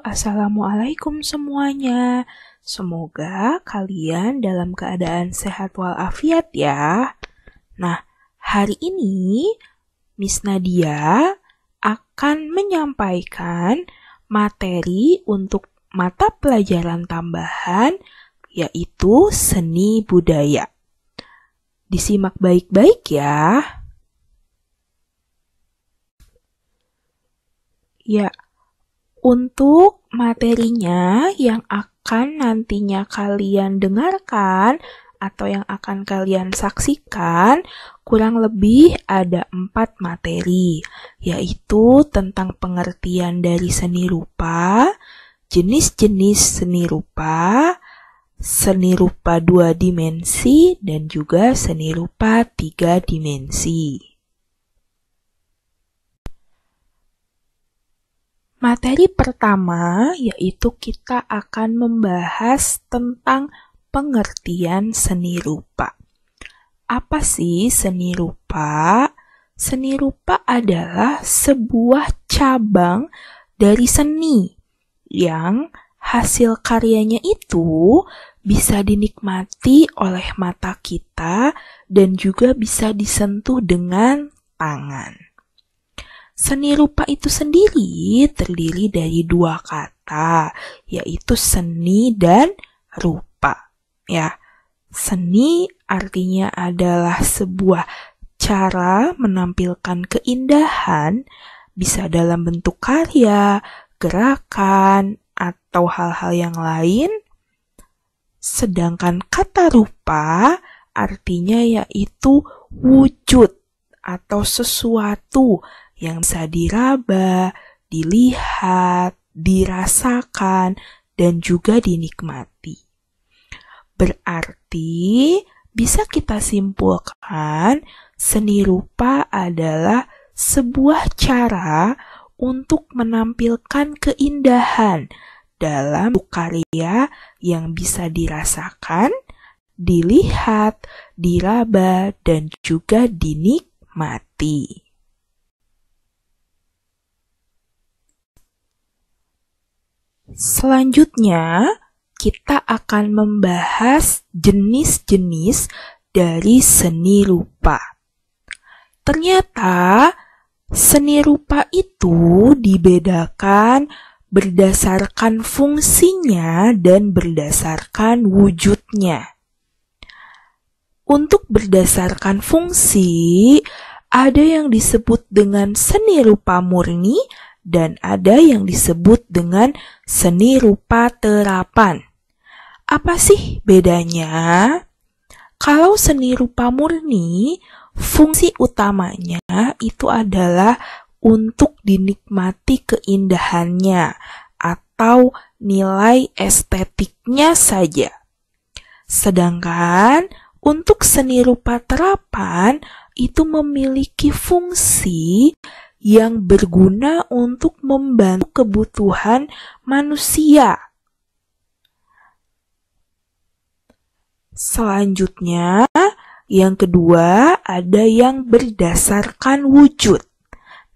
Assalamualaikum semuanya. Semoga kalian dalam keadaan sehat walafiat ya. Nah, hari ini Miss Nadia akan menyampaikan materi untuk mata pelajaran tambahan, yaitu seni budaya. Disimak baik-baik ya. Ya, untuk materinya yang akan nantinya kalian dengarkan atau yang akan kalian saksikan, kurang lebih ada 4 materi, yaitu tentang pengertian dari seni rupa, jenis-jenis seni rupa 2 dimensi, dan juga seni rupa 3 dimensi. Materi pertama yaitu kita akan membahas tentang pengertian seni rupa. Apa sih seni rupa? Seni rupa adalah sebuah cabang dari seni yang hasil karyanya itu bisa dinikmati oleh mata kita dan juga bisa disentuh dengan tangan. Seni rupa itu sendiri terdiri dari 2 kata, yaitu seni dan rupa. Ya, seni artinya adalah sebuah cara menampilkan keindahan, bisa dalam bentuk karya, gerakan, atau hal-hal yang lain. Sedangkan kata rupa artinya yaitu wujud atau sesuatu yang bisa diraba, dilihat, dirasakan, dan juga dinikmati. Berarti bisa kita simpulkan seni rupa adalah sebuah cara untuk menampilkan keindahan dalam karya yang bisa dirasakan, dilihat, diraba, dan juga dinikmati. Selanjutnya, kita akan membahas jenis-jenis dari seni rupa. Ternyata, seni rupa itu dibedakan berdasarkan fungsinya dan berdasarkan wujudnya. Untuk berdasarkan fungsi, ada yang disebut dengan seni rupa murni, dan ada yang disebut dengan seni rupa terapan. Apa sih bedanya? Kalau seni rupa murni, fungsi utamanya itu adalah untuk dinikmati keindahannya atau nilai estetiknya saja. Sedangkan untuk seni rupa terapan itu memiliki fungsi yang berguna untuk membantu kebutuhan manusia. Selanjutnya, yang kedua ada yang berdasarkan wujud.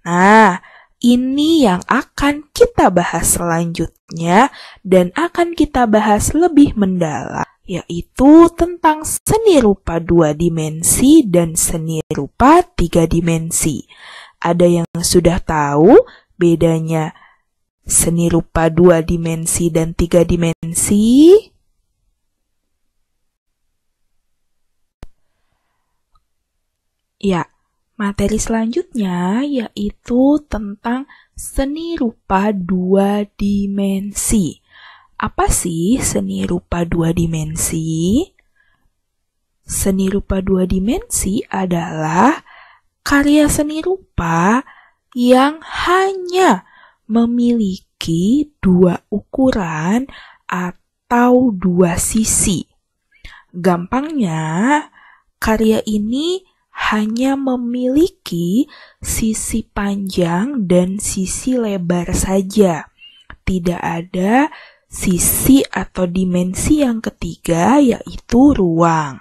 Nah, ini yang akan kita bahas selanjutnya dan akan kita bahas lebih mendalam, yaitu tentang seni rupa 2 dimensi dan seni rupa 3 dimensi. Ada yang sudah tahu bedanya seni rupa 2 dimensi dan 3 dimensi? Ya, materi selanjutnya yaitu tentang seni rupa 2 dimensi. Apa sih seni rupa 2 dimensi? Seni rupa 2 dimensi adalah karya seni rupa yang hanya memiliki 2 ukuran atau 2 sisi. Gampangnya, karya ini hanya memiliki sisi panjang dan sisi lebar saja. Tidak ada sisi atau dimensi yang ketiga, yaitu ruang.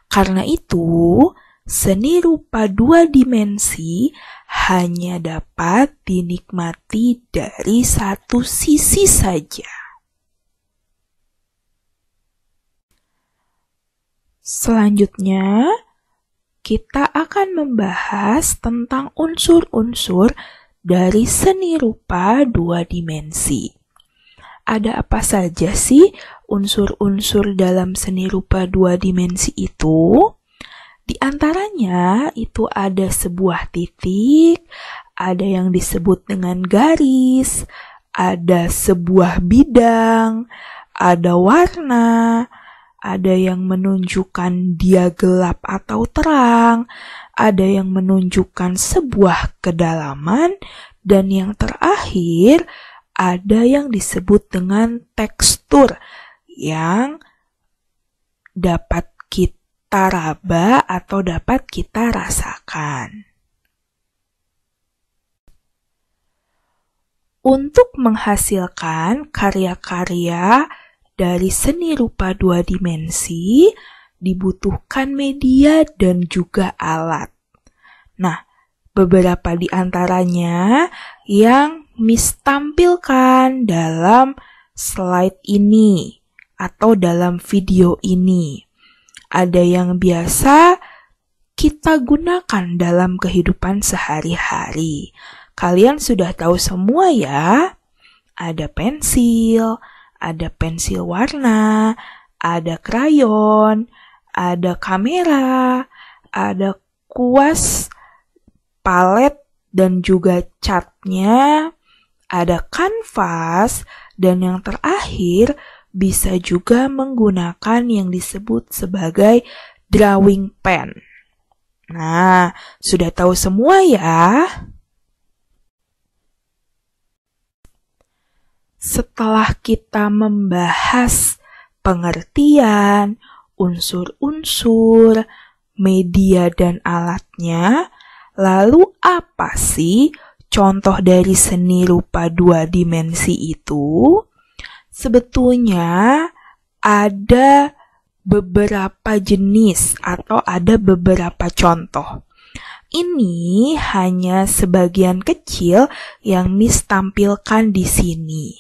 Karena itu, seni rupa 2 dimensi hanya dapat dinikmati dari satu sisi saja. Selanjutnya, kita akan membahas tentang unsur-unsur dari seni rupa 2 dimensi. Ada apa saja sih unsur-unsur dalam seni rupa 2 dimensi itu? Di antaranya itu ada sebuah titik, ada yang disebut dengan garis, ada sebuah bidang, ada warna, ada yang menunjukkan dia gelap atau terang, ada yang menunjukkan sebuah kedalaman, dan yang terakhir ada yang disebut dengan tekstur yang dapat kita raba atau dapat kita rasakan. Untuk menghasilkan karya-karya dari seni rupa 2 dimensi, dibutuhkan media dan juga alat. Nah, beberapa di antaranya yang Miss tampilkan dalam slide ini atau dalam video ini. Ada yang biasa kita gunakan dalam kehidupan sehari-hari. Kalian sudah tahu semua ya. Ada pensil warna, ada krayon, ada kamera, ada kuas, palet, dan juga catnya, ada kanvas, dan yang terakhir bisa juga menggunakan yang disebut sebagai drawing pen. Nah, sudah tahu semua ya? Setelah kita membahas pengertian, unsur-unsur, media dan alatnya, lalu apa sih contoh dari seni rupa 2 dimensi itu? Sebetulnya ada beberapa jenis atau ada beberapa contoh. Ini hanya sebagian kecil yang Miss tampilkan di sini,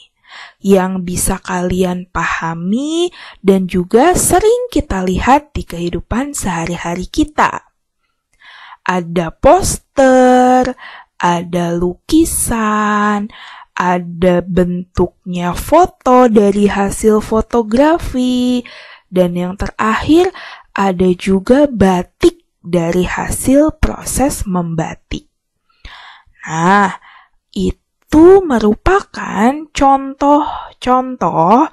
yang bisa kalian pahami dan juga sering kita lihat di kehidupan sehari-hari kita. Ada poster, ada lukisan, ada bentuknya foto dari hasil fotografi, dan yang terakhir ada juga batik dari hasil proses membatik. Nah, itu merupakan contoh-contoh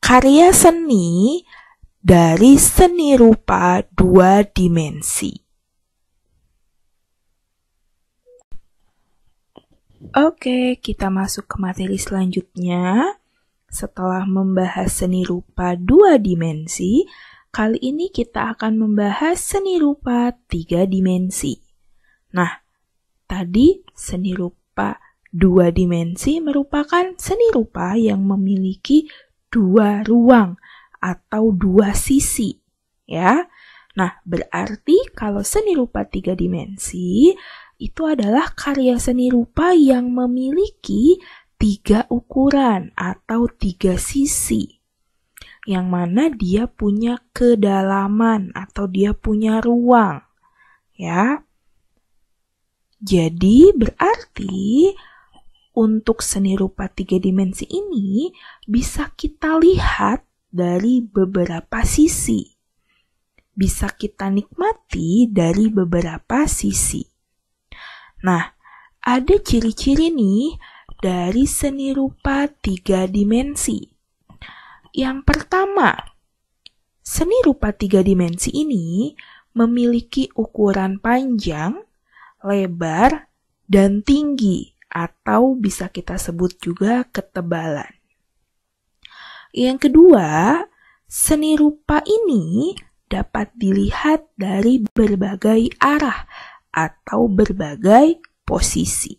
karya seni dari seni rupa 2 dimensi. Oke, kita masuk ke materi selanjutnya. Setelah membahas seni rupa 2 dimensi, kali ini kita akan membahas seni rupa 3 dimensi. Nah, tadi seni rupa 2 dimensi merupakan seni rupa yang memiliki 2 ruang atau 2 sisi, ya. Nah, berarti kalau seni rupa 3 dimensi itu adalah karya seni rupa yang memiliki 3 ukuran atau 3 sisi, yang mana dia punya kedalaman atau dia punya ruang, ya. Jadi berarti untuk seni rupa 3 dimensi ini bisa kita lihat dari beberapa sisi, bisa kita nikmati dari beberapa sisi. Nah, ada ciri-ciri nih dari seni rupa 3 dimensi. Yang pertama, seni rupa 3 dimensi ini memiliki ukuran panjang, lebar, dan tinggi, atau bisa kita sebut juga ketebalan. Yang kedua, seni rupa ini dapat dilihat dari berbagai arah atau berbagai posisi.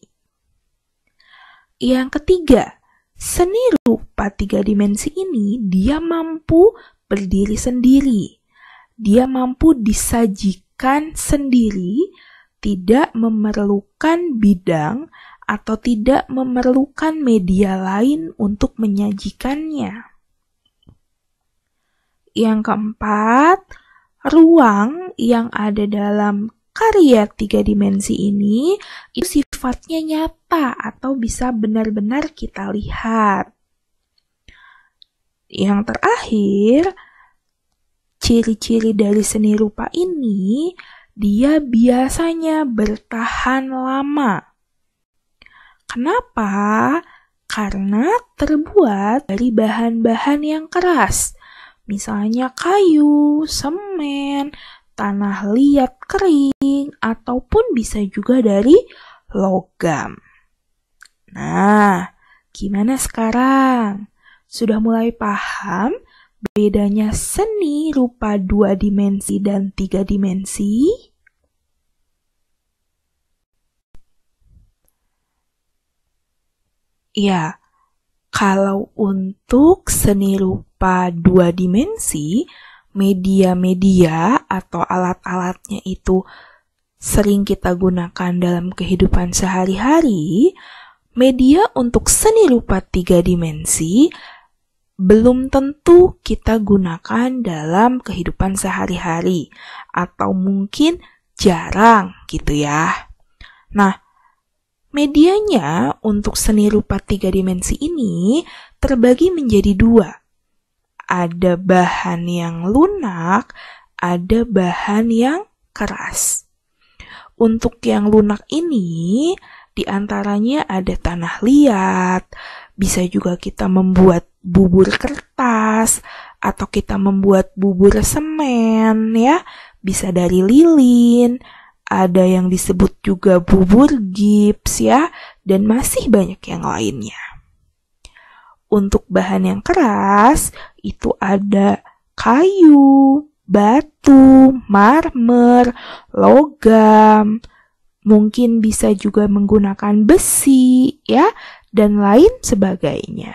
Yang ketiga, seni rupa 3 dimensi ini dia mampu berdiri sendiri. Dia mampu disajikan menyajikan sendiri, tidak memerlukan bidang atau tidak memerlukan media lain untuk menyajikannya. Yang keempat, ruang yang ada dalam karya 3 dimensi ini itu sifatnya nyata atau bisa benar-benar kita lihat. Yang terakhir, ciri-ciri dari seni rupa ini, dia biasanya bertahan lama. Kenapa? Karena terbuat dari bahan-bahan yang keras. Misalnya kayu, semen, tanah liat kering, ataupun bisa juga dari logam. Nah, gimana sekarang? Sudah mulai paham bedanya seni rupa 2 dimensi dan 3 dimensi? Ya, kalau untuk seni rupa 2 dimensi, media-media atau alat-alatnya itu sering kita gunakan dalam kehidupan sehari-hari. Media untuk seni rupa 3 dimensi belum tentu kita gunakan dalam kehidupan sehari-hari, atau mungkin jarang gitu ya. Nah, medianya untuk seni rupa 3 dimensi ini terbagi menjadi 2. Ada bahan yang lunak, ada bahan yang keras. Untuk yang lunak ini, diantaranya ada tanah liat, bisa juga kita membuat bubur kertas, atau kita membuat bubur semen ya, bisa dari lilin, ada yang disebut juga bubur gips ya, dan masih banyak yang lainnya. Untuk bahan yang keras, itu ada kayu, batu, marmer, logam, mungkin bisa juga menggunakan besi ya, dan lain sebagainya.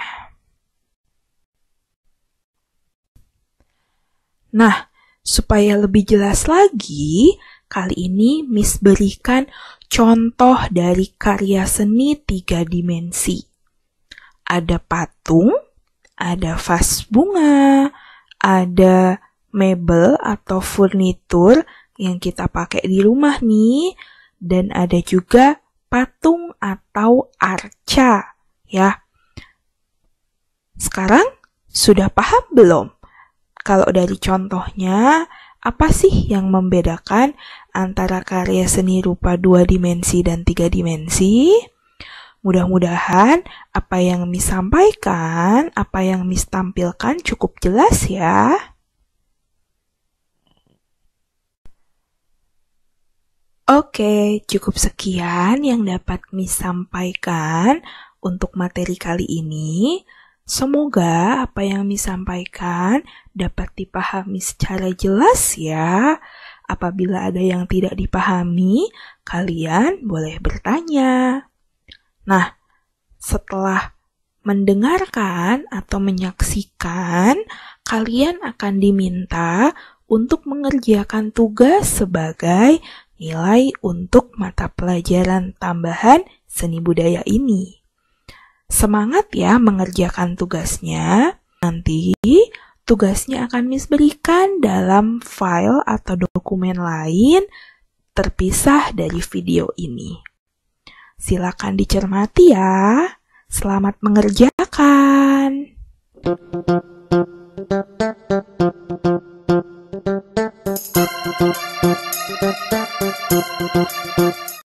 Nah, supaya lebih jelas lagi, kali ini Miss berikan contoh dari karya seni 3 dimensi. Ada patung, ada vas bunga, ada mebel atau furnitur yang kita pakai di rumah nih, dan ada juga patung atau arca ya. Sekarang sudah paham belum? Kalau dari contohnya, apa sih yang membedakan antara karya seni rupa 2 dimensi dan 3 dimensi? Mudah-mudahan apa yang Miss sampaikan, apa yang Miss tampilkan cukup jelas ya. Oke, cukup sekian yang dapat Miss sampaikan untuk materi kali ini. Semoga apa yang Miss sampaikan dapat dipahami secara jelas ya. Apabila ada yang tidak dipahami, kalian boleh bertanya. Nah, setelah mendengarkan atau menyaksikan, kalian akan diminta untuk mengerjakan tugas sebagai nilai untuk mata pelajaran tambahan seni budaya ini. Semangat ya mengerjakan tugasnya. Nanti tugasnya akan Miss berikan dalam file atau dokumen lain terpisah dari video ini. Silakan dicermati ya. Selamat mengerjakan.